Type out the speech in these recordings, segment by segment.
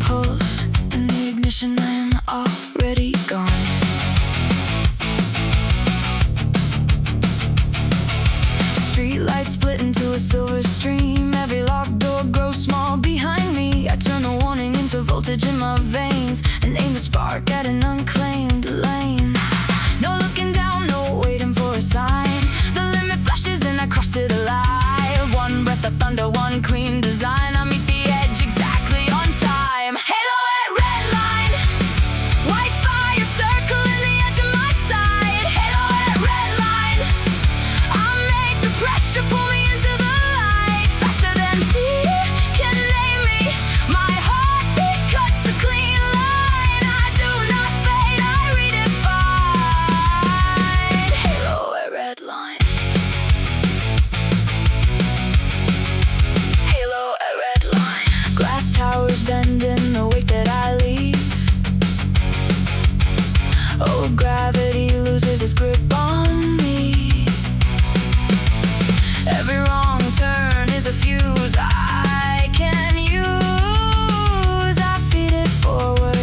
Pulse in the ignition, I'm already gone. Street lights split into a silver stream. Every locked door grows small behind me. I turn the warning into voltage in my veins and aim the spark at an unclaimed lane. No looking down, no waiting for a sign. The limit flashes and I cross it alive. One breath of thunder, one clean design. I meet the edge exactly on time. Halo at red line, white fire circling the edge of my side. Halo at red line, I make the pressure pull me into the light. Faster than fear can name me. My heartbeat cuts a clean line. I do not fade, I redefine. Halo at red line. Halo at red line. Glass towers bend in the wake that I leave. Oh, gravity loses its grip on me. Every wrong turn is a fuse I can use. I feed it forward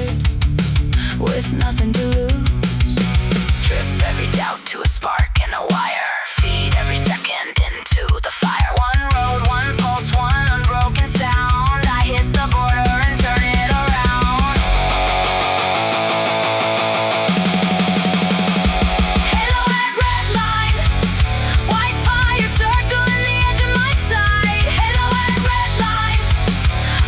with nothing to lose. Strip every doubt to a spark and a wire. Feed every second into the fire. One road, one pulse, one unbroken sound. I hit the border and turn it around. Halo at red line, white fire circling the edge of my side. Halo at red line,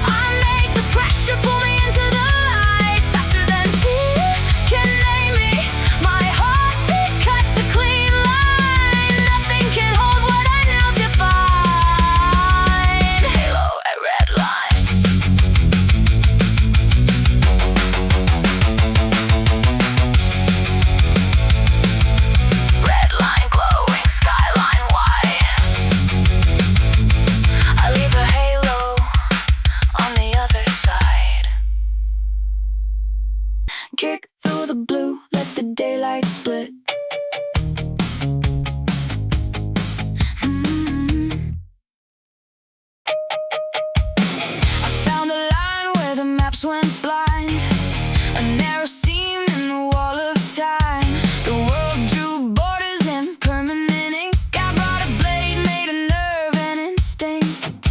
I make the pressure pull me into the light. Faster than fear can name me. My heartbeat cuts a clean line. Nothing can hold what I now define. Halo at red line. Red line glowing, skyline wide. I leave a halo on the other side. Kick through the blue, let the daylight split. I found a line where the maps went blind. A narrow seam in the wall of time. The world drew borders in permanent ink. I brought a blade, made a nerve and instinct.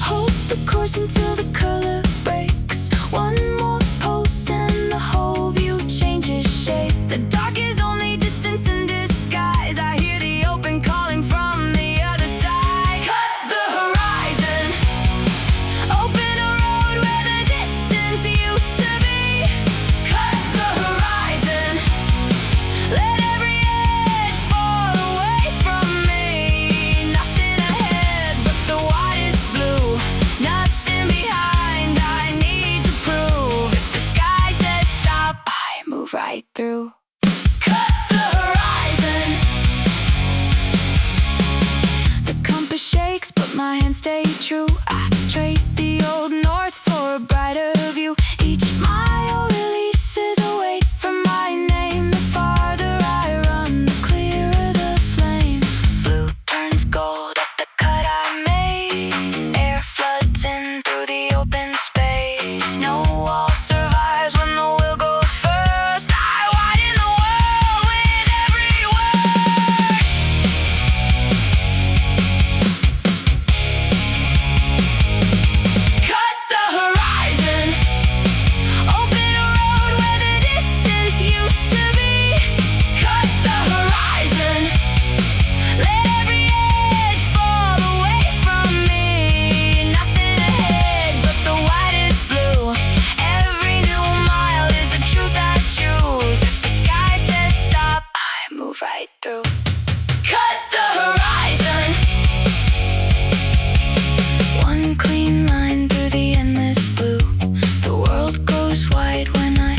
Hold the course until the color breaks. One more pulse and the whole view changes shape. The dark is only distance in disguise. I hear the open calling from the other side. Cut the horizon, open a road where the distance used to be. Cut the horizon, let every edge fall away from me. Nothing ahead but the widest blue. Nothing behind, I need to prove. If the sky says stop, I move right through. Cut the horizon. The compass shakes, but my hands stay true. I trade the old north for a brighter view. Each mile releases a weight from my name. The farther I run, the clearer the flame. Blue turns gold at the cut I made. Air floods in through the open space. No wall survives when the will goes first. I widen the world with every word. Cut the horizon, open a road where the distance used to be. Cut the horizon, let every edge fall away from me. Nothing ahead but the widest blue. Every new mile is a truth I choose. If the sky says stop, I move right through. Cut the horizon. One clean line through the endless blue. The world goes wide when I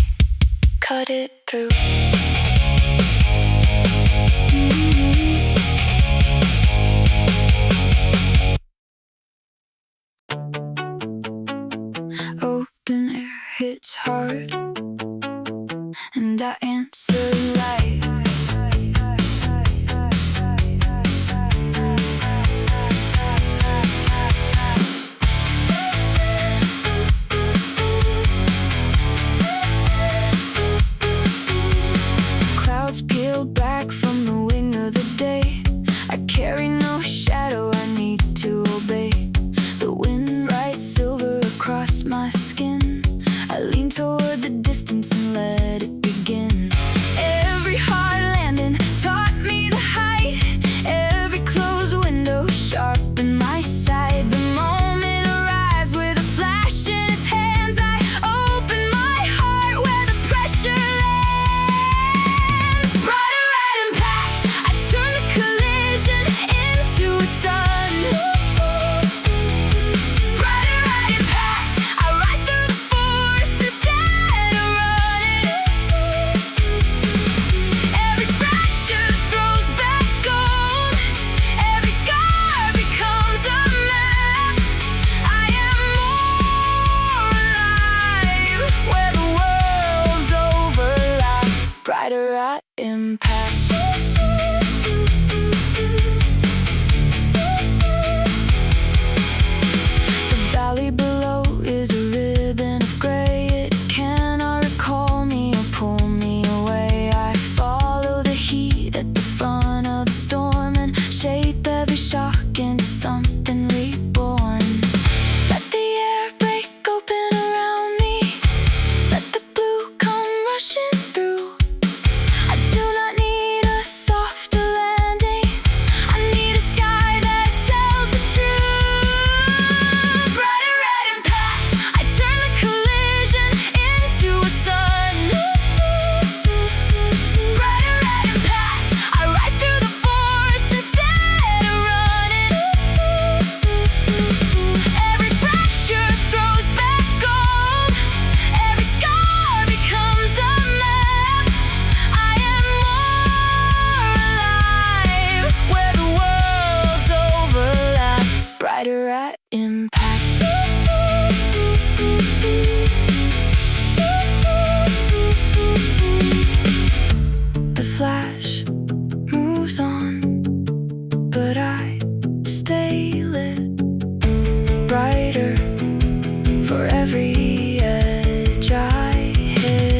cut it through. Open air hits hard, and I answer light. brighter at impact. The flash moves on, but I stay lit, brighter for every edge I hit.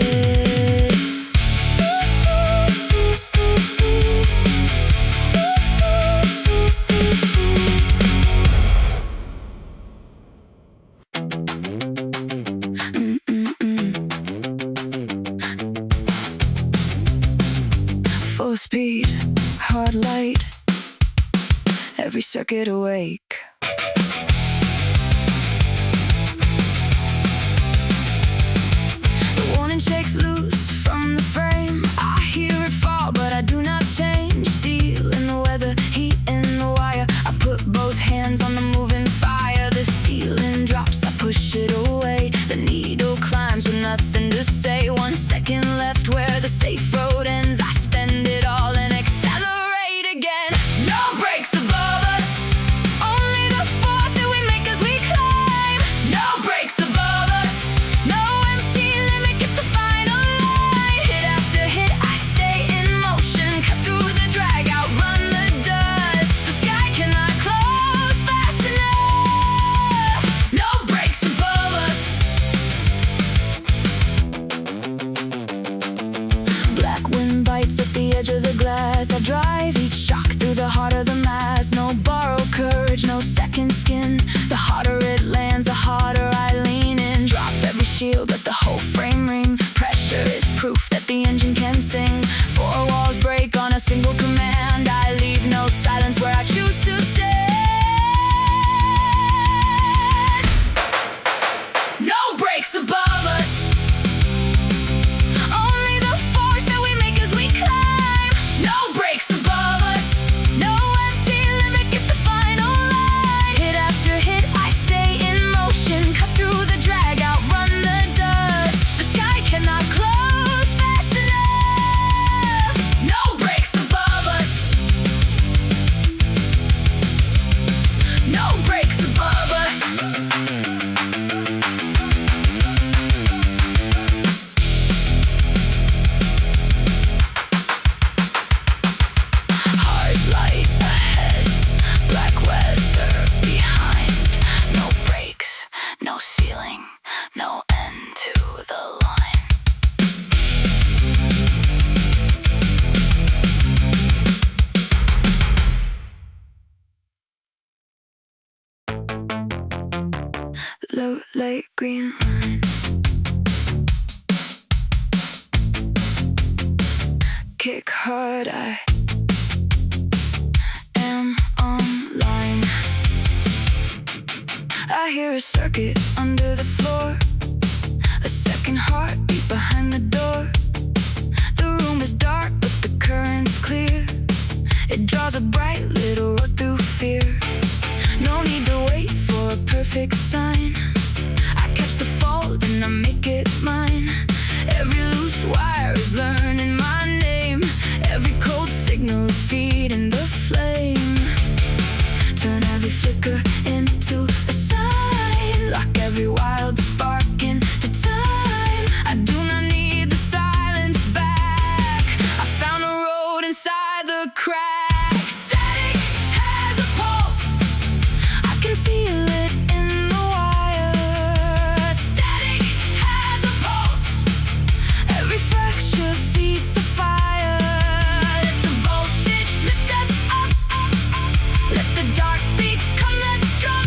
Full speed, hard light, every circuit awake. The warning shakes loose from the frame. I hear it fall, but I do not change. Steel in the weather, heat in the wire. I put both hands on the moving fire. The ceiling drops, I push it away. The needle climbs with nothing to say. 1 second left where the safe road ends. I spend it all and accelerate again. No brakes above us, only the force that we make as we climb. No brakes above us, no empty limit gets the final line. Hit after hit, I stay in motion. Cut through the drag, outrun the dust. The sky cannot close fast enough. No brakes above us. Black wind bites at the edge of the glass. I drive each shock through the heart of the mass. No borrowed courage, no second skin. The harder it lands, the harder I lean in. Drop every shield, let the whole frame ring. Pressure is proof that the engine can sing. 4 walls break on a single command. I leave no silence where I choose to stand. No brakes above us, only the force that we make as we climb. No brakes above us, no empty limit gets the final line. Hit after hit, I stay in motion. Cut through the drag, outrun the dust. The sky cannot close fast enough. No brakes above us. No brakes above us. Hard light ahead, black weather behind. No brakes, no ceiling, no end to the line. Low light green line, kick hard, I am online. I hear a circuit under the floor, a second heartbeat behind the door. The room is dark but the current's clear. It draws a bright little road through fear. No need to wait for a perfect sign. I catch the fault and I make it mine. Every loose wire is learning my name. Every cold signal's feeding the flame. Turn every flicker into a sign. Lock every wild spark into time. I do not need the silence back. I found a road inside the crack. Static has a pulse, I can feel it in the wire. Static has a pulse, every fracture feeds the fire. Let the voltage lift us up, let the dark become the drum.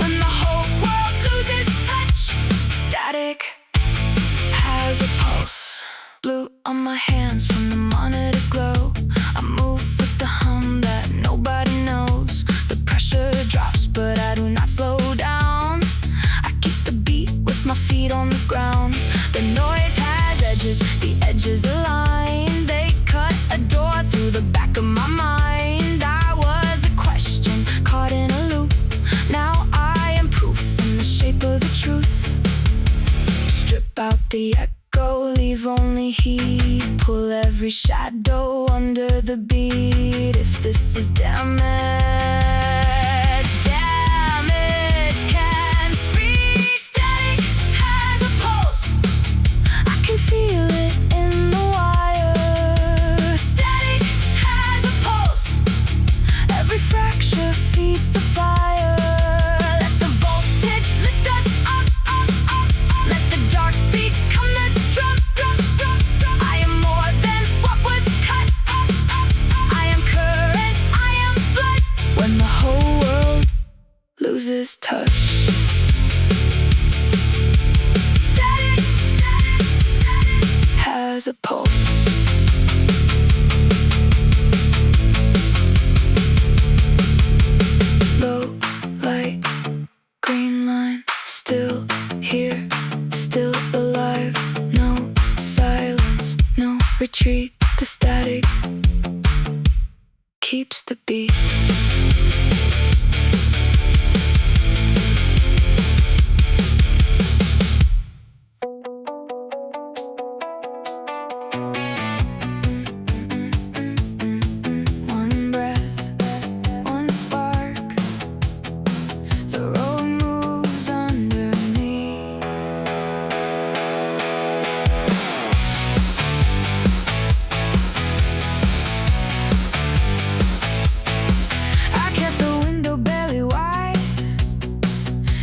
When the whole world loses touch, static has a pulse. Blue on my hands from the monitor glow. I move with the hum that nobody knows. The pressure drops but I do not slow down. I keep the beat with my feet on the ground. The noise has edges, the edges align. They cut a door through the back of my mind. I was a question caught in a loop. Now I am proof in the shape of the truth. Strip out the echo, leave only heat. Pull every shadow under the beat. If this is damage, its touch. Static has a pulse. Low light, green line, still here, still alive. No silence, no retreat. The static keeps the beat. One breath, one spark, the road moves under me. I kept the window barely wide,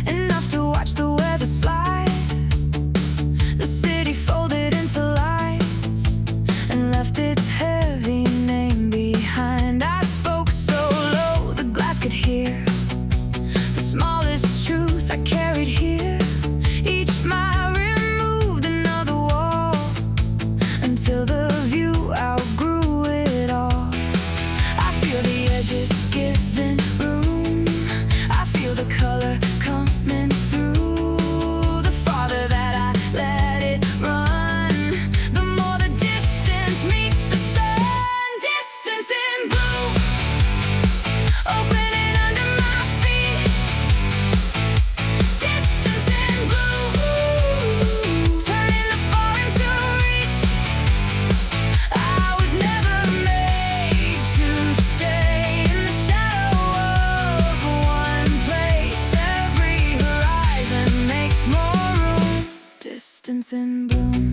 enough to watch the weather slide. The city folded into lines and left its heavy name behind. I spoke so low the glass could hear the smallest truth I carried here. Each mile removed another wall until the view outgrew it all. I feel the edges giving room, I feel the color coming through. The farther that I let it run, the more the distance meets the sun. Distance in blue, opening under my feet. Distance in blue, turning the far into reach. I was never made to stay in the shadow of one place. Every horizon makes more room. Distance in bloom.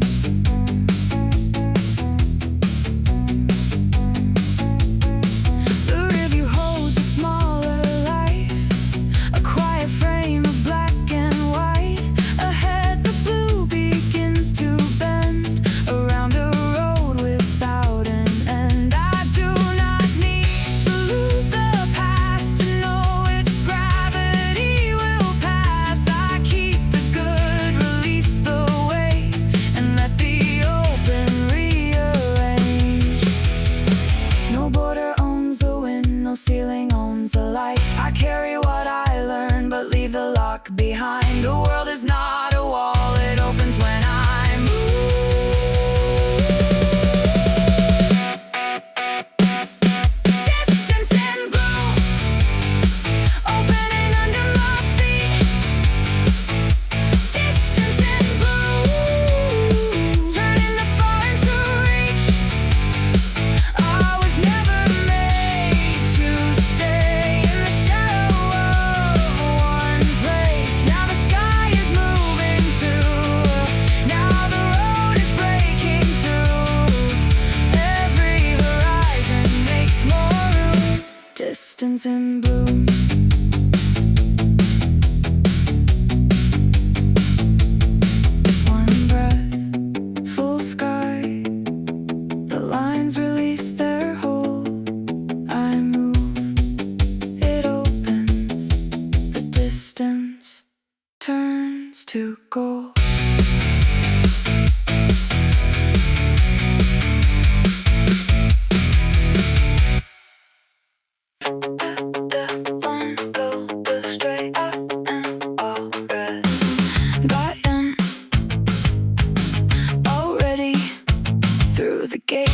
The rearview holds a smaller life, a quiet frame of black and white. Ahead the blue begins to bend around a road without an end. I do not need to lose the past to know its gravity will pass. I keep the good, release the weight, and let the open rearrange. No border owns the wind, no ceiling owns the light. I carry what I learned, but leave the lock behind. The world is not a wall, it opens when I move. Distance in blue, opening under my feet. Distance in blue, turning the far into reach. I was never made to stay in the shadow of one place. Now the sky is moving too, now the road is breaking through. Every horizon makes more room. Distance in bloom. One breath, full sky, the lines release their hold. I move, it opens, the distance turns to gold. The line goes straight up and all red. Got in already through the gate.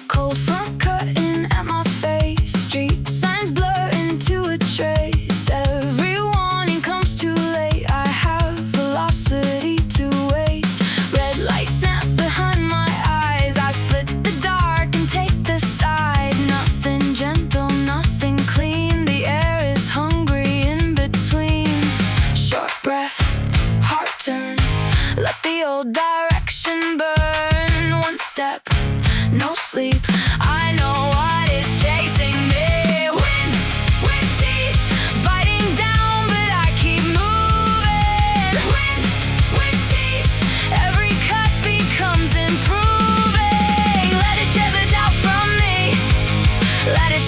Cold front cutting at my face, street signs blur into a trace. Every warning comes too late, I have velocity to waste. Red light snap behind my eyes, I split the dark and take the side. Nothing gentle, nothing clean, the air is hungry in between. Short breath, heart turn, let the old direction burn. One step, no sleep, I know what is chasing me. Wind, wind teeth, biting down, but I keep moving. Wind, wind teeth, every cut becomes improving. Let it tear the doubt from me, let it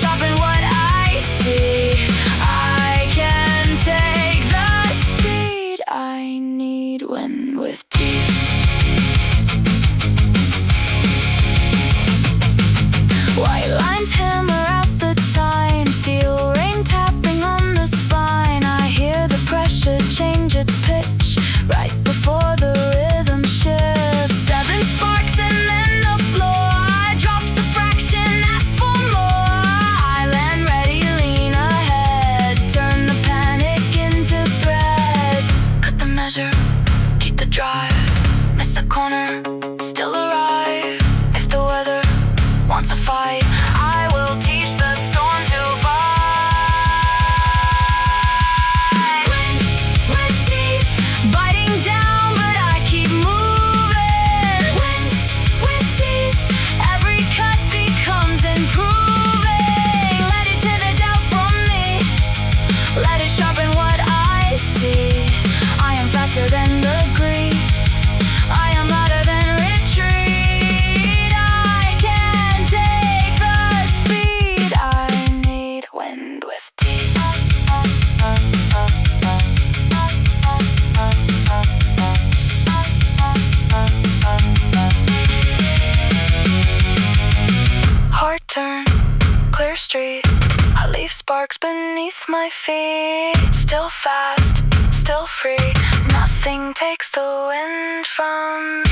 sparks beneath my feet. Still fast, still free. Nothing takes the wind from me.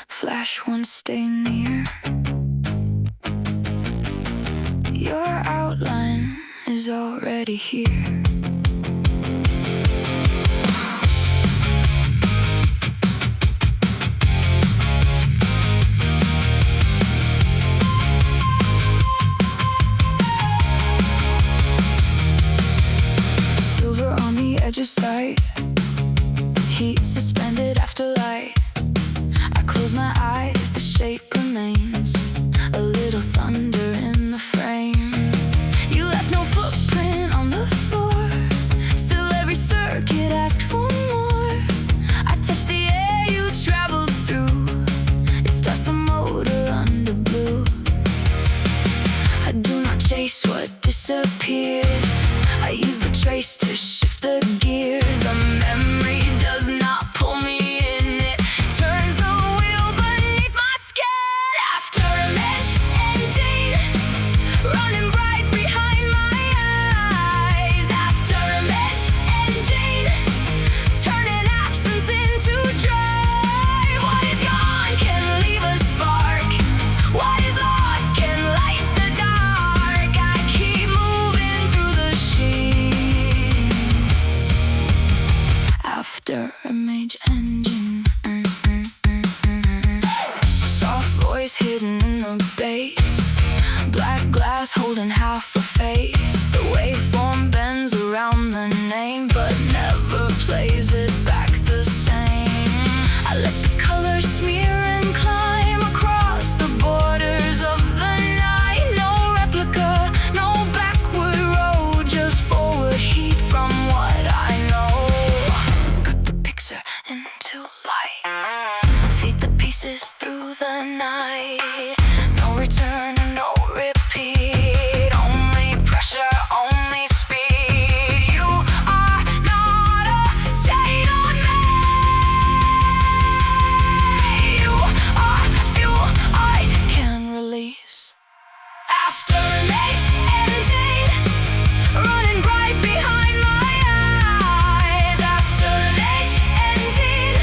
Flash once, stay near. Your outline is already here. Silver on the edge of sight, heat suspended after light. I close my eyes, the shape remains. A little thunder in the frame. You left no footprint on the floor. Still every circuit asks for more. I touch the air you traveled through. It starts the motor under blue. I do not chase what disappeared. I use the trace to shift the gears. The memory does not pull me in. It turns the wheel beneath my skin. After a mid-engine running bright behind my eyes. After a mid-engine turning absence into drive. What is gone can leave a spark. What is lost can light the dark. I keep moving through the sheen. After a mage engine, soft voice hidden in the bass. Black glass holding half a face. The waveform bends around the name, but never plays it back the same. I let the colors smear and climb across the borders of the night. No replica, no backward road, just forward heat from what I know. Cut the picture into light. Feed the pieces through the night. No return, no repeat. Only pressure, only speed. You are not a shade on me. You are fuel I can release. After an engine running right behind my eyes. After an engine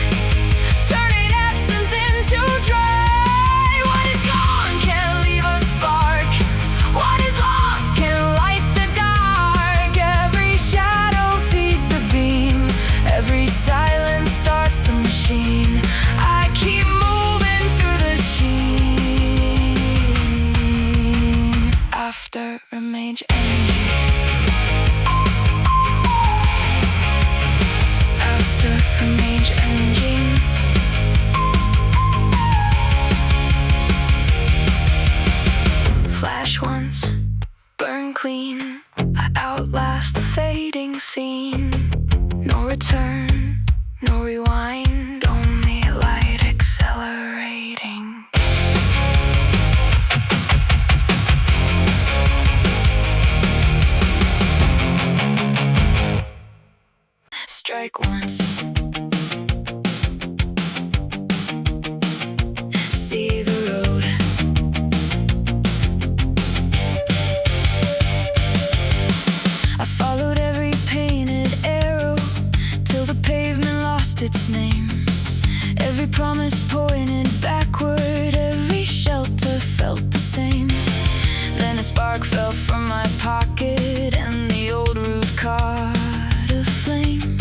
turning absence into drive. What is gone can leave a spark. What is lost can light the dark. Every shadow feeds the beam. Every silence starts the machine. I keep moving through the sheen. After a mage engine. After a mage engine. Flash once, burn clean. I outlast the fading scene. No return, no rewind, only light accelerating. Strike once. See the road. I followed every painted arrow till the pavement lost its name. Every promise pointed backward. Every shelter felt the same. Then a spark fell from my pocket and the old route caught a flame.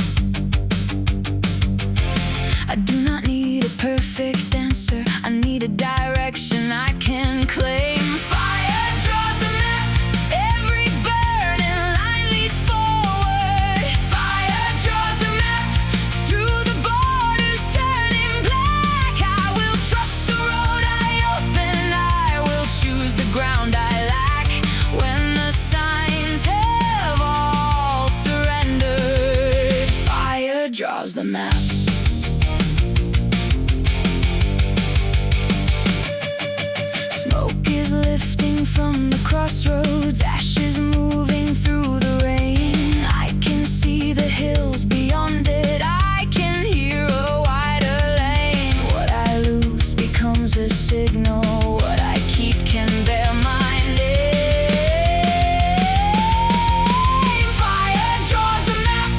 I do not need a perfect answer. I need a direction I can claim. Fire draws the map. Every burning line leads forward. Fire draws the map. Through the borders turning black. I will trust the road I open. I will choose the ground I lack. When the signs have all surrendered. Fire draws the map. Smoke is lifting from the crossroads. Ashes moving through the rain. the hills beyond it. I can hear a wider lane. What I lose becomes a signal. What I keep can bear my name. Fire draws a map.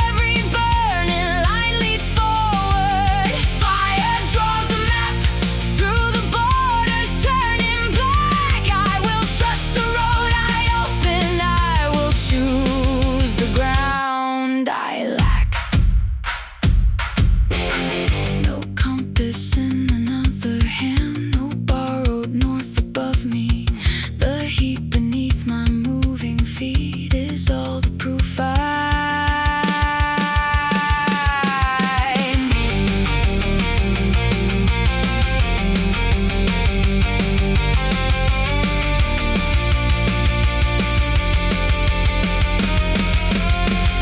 Every burning line leads forward. Fire draws a map. Through the borders turning black. I will trust the road I open. I will choose the ground I lack. No compass in another hand. No borrowed north above me. The heat beneath my moving feet is all the proof I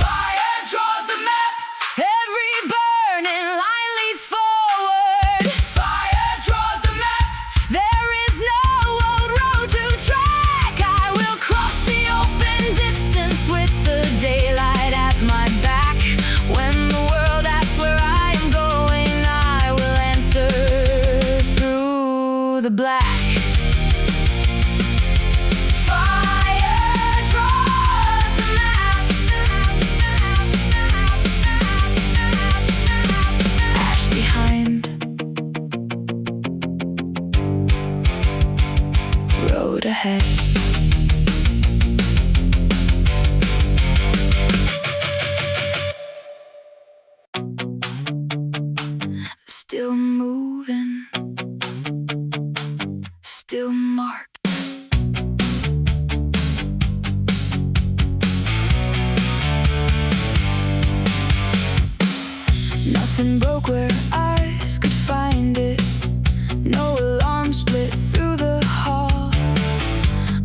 Fire draws the map. Every burning line leads forward. Fire draws the map. There is no old road to track. I will cross the open distance with the daylight at my back. When the world asks where I am going, I will answer through the black. Fire draws the map. Ash behind. Road ahead. Still moving. Still marked. Nothing broke where eyes could find it. No alarm split through the hall.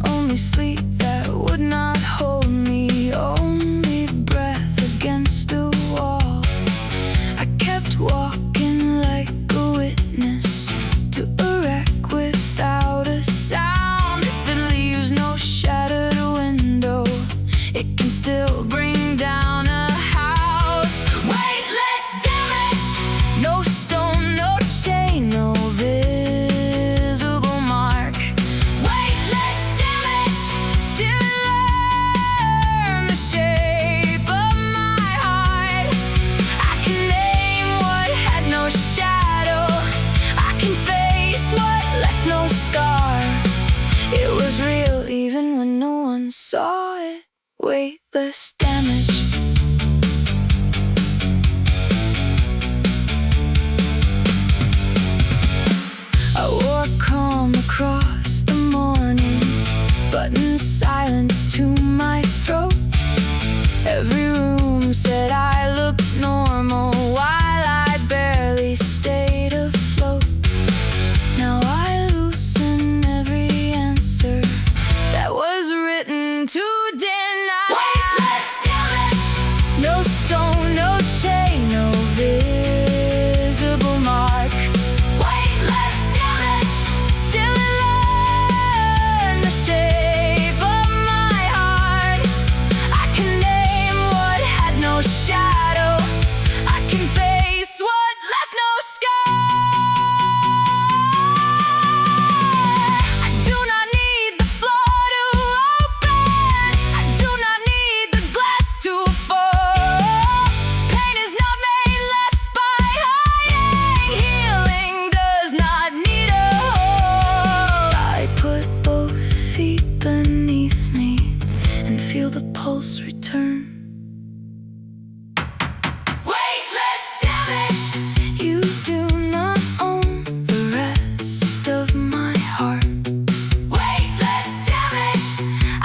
Only sleep that would not hold me. Only breath against a wall. I kept walking like a witness to a wreck without a sound. If it leaves no shattered window, it can still bring down a house. Weightless damage. No stone, no chain, no visible mark. Weightless damage. Still learn the shape of my heart. I can name what had no shadow. I can face what left no scar. It was real even when no one saw it. Weightless damage. I wore calm across the morning, buttoned silence to my throat. Every room said I looked normal while I barely stayed afloat. Now I loosen every answer that was written to deny. Weightless damage. No stone, no chain, no visible mark. Weightless damage. Still learn the shape of my heart. I can name what had no shadow. I can face what left no scar. I do not need the floor to open. I do not need the glass to fall. Pain is not made less by hiding. Healing does not need a hole. I put both feet beneath me and feel the pulse return. Weightless damage. You do not own the rest of my heart. Weightless damage.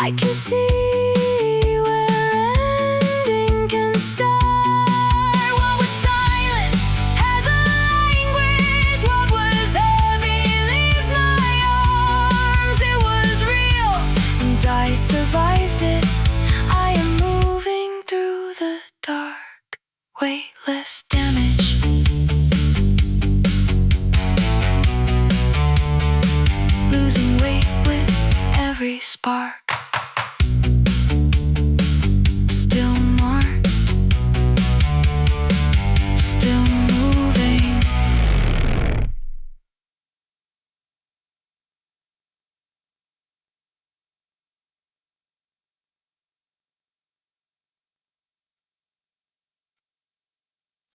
I can see where ending can start. What was silent has a language. What was heavy leaves my arms. It was real and I survived it. I am moving through the dark. Weightless damage. Losing weight with every spark.